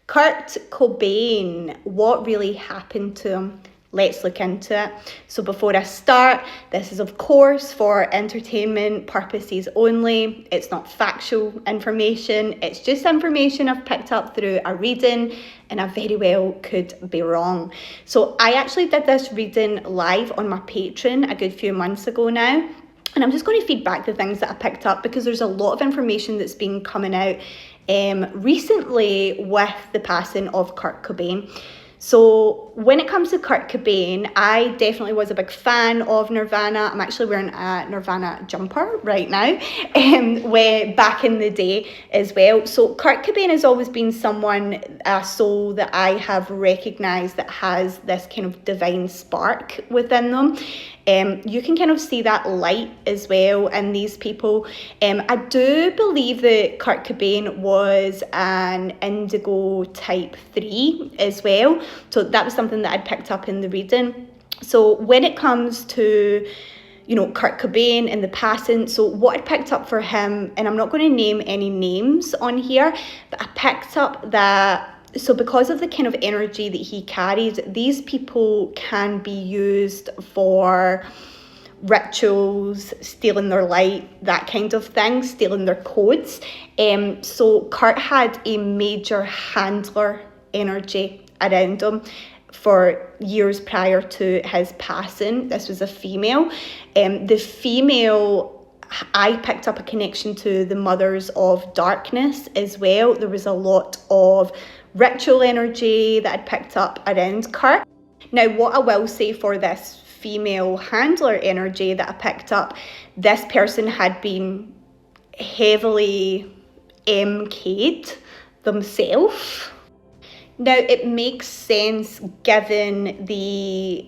Kurt Cobain, what really happened to him? Let's look into it. So before I start, this is of course for entertainment purposes only. It's not factual information. It's just information I've picked up through a reading, and I very well could be wrong. So I actually did this reading live on my Patreon a good few months ago now. And I'm just going to feed back the things that I picked up, because there's a lot of information that's been coming out recently with the passing of Kurt Cobain. So when it comes to Kurt Cobain, I definitely was a big fan of Nirvana. I'm actually wearing a Nirvana jumper right now, way back in the day as well. So Kurt Cobain has always been someone, a soul that I have recognised that has this kind of divine spark within them. You can kind of see that light as well in these people. I do believe that Kurt Cobain was an indigo type 3 as well. So that was something that I'd picked up in the reading. So when it comes to, Kurt Cobain and the passing, so what I picked up for him, and I'm not going to name any names on here, but I picked up that, so because of the kind of energy that he carries, these people can be used for rituals, stealing their light, that kind of thing, stealing their codes. So Kurt had a major handler energy around him for years prior to his passing. This was a female. The female, I picked up a connection to the mothers of darkness as well. There was a lot of ritual energy that I'd picked up around Kurt. Now, what I will say for this female handler energy that I picked up, this person had been heavily MK'd themselves. Now, it makes sense given the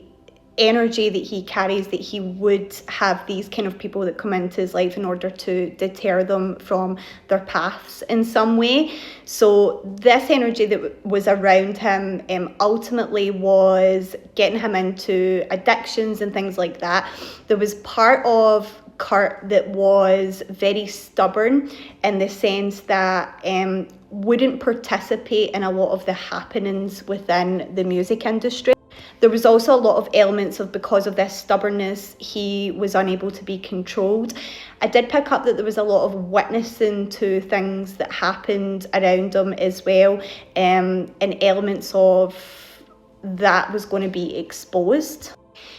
energy that he carries, that he would have these kind of people that come into his life in order to deter them from their paths in some way. So this energy that was around him ultimately was getting him into addictions and things like that. There was part of Kurt that was very stubborn in the sense that wouldn't participate in a lot of the happenings within the music industry. There was also a lot of elements of, because of this stubbornness, he was unable to be controlled. I did pick up that there was a lot of witnessing to things that happened around him as well, and elements of that was going to be exposed.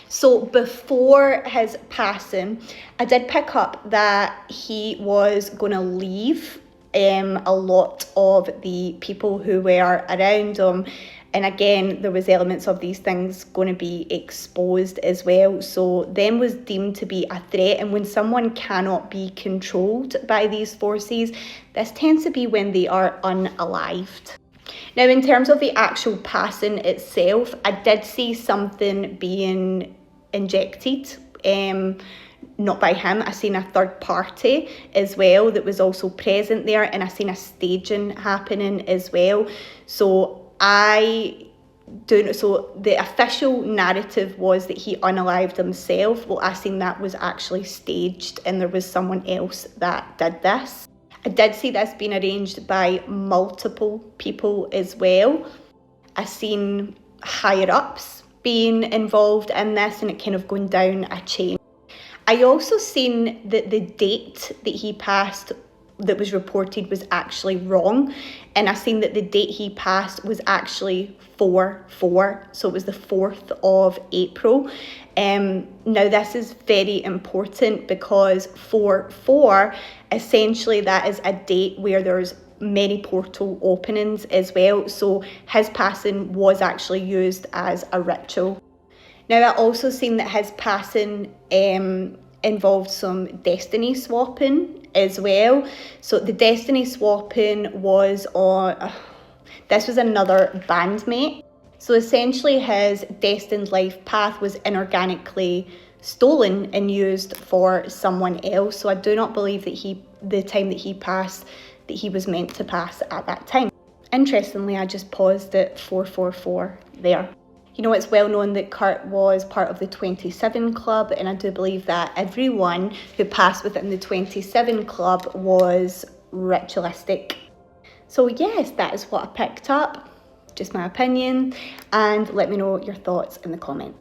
So before his passing, I did pick up that he was going to leave a lot of the people who were around him. And again, there was elements of these things going to be exposed as well. So them was deemed to be a threat. And when someone cannot be controlled by these forces, this tends to be when they are unalived. Now, in terms of the actual passing itself, I did see something being injected, not by him. I seen a third party as well that was also present there, and I seen a staging happening as well. So the official narrative was that he unalived himself. Well, I seen that was actually staged, and there was someone else that did this. I did see this being arranged by multiple people as well. I seen higher ups being involved in this, and it kind of going down a chain. I also seen that the date that he passed that was reported was actually wrong, and I seen that the date he passed was actually 4/4, so it was the 4th of April. Now this is very important, because 4/4, essentially that is a date where there's many portal openings as well, so his passing was actually used as a ritual. Now, I also seen that his passing involved some destiny swapping as well. So the destiny swapping was on, this was another bandmate. So essentially his destined life path was inorganically stolen and used for someone else. So I do not believe that the time that he passed, that he was meant to pass at that time. Interestingly, I just paused at 444 there. You know, it's well known that Kurt was part of the 27 Club, and I do believe that everyone who passed within the 27 Club was ritualistic. So yes, that is what I picked up. just my opinion, and let me know your thoughts in the comments.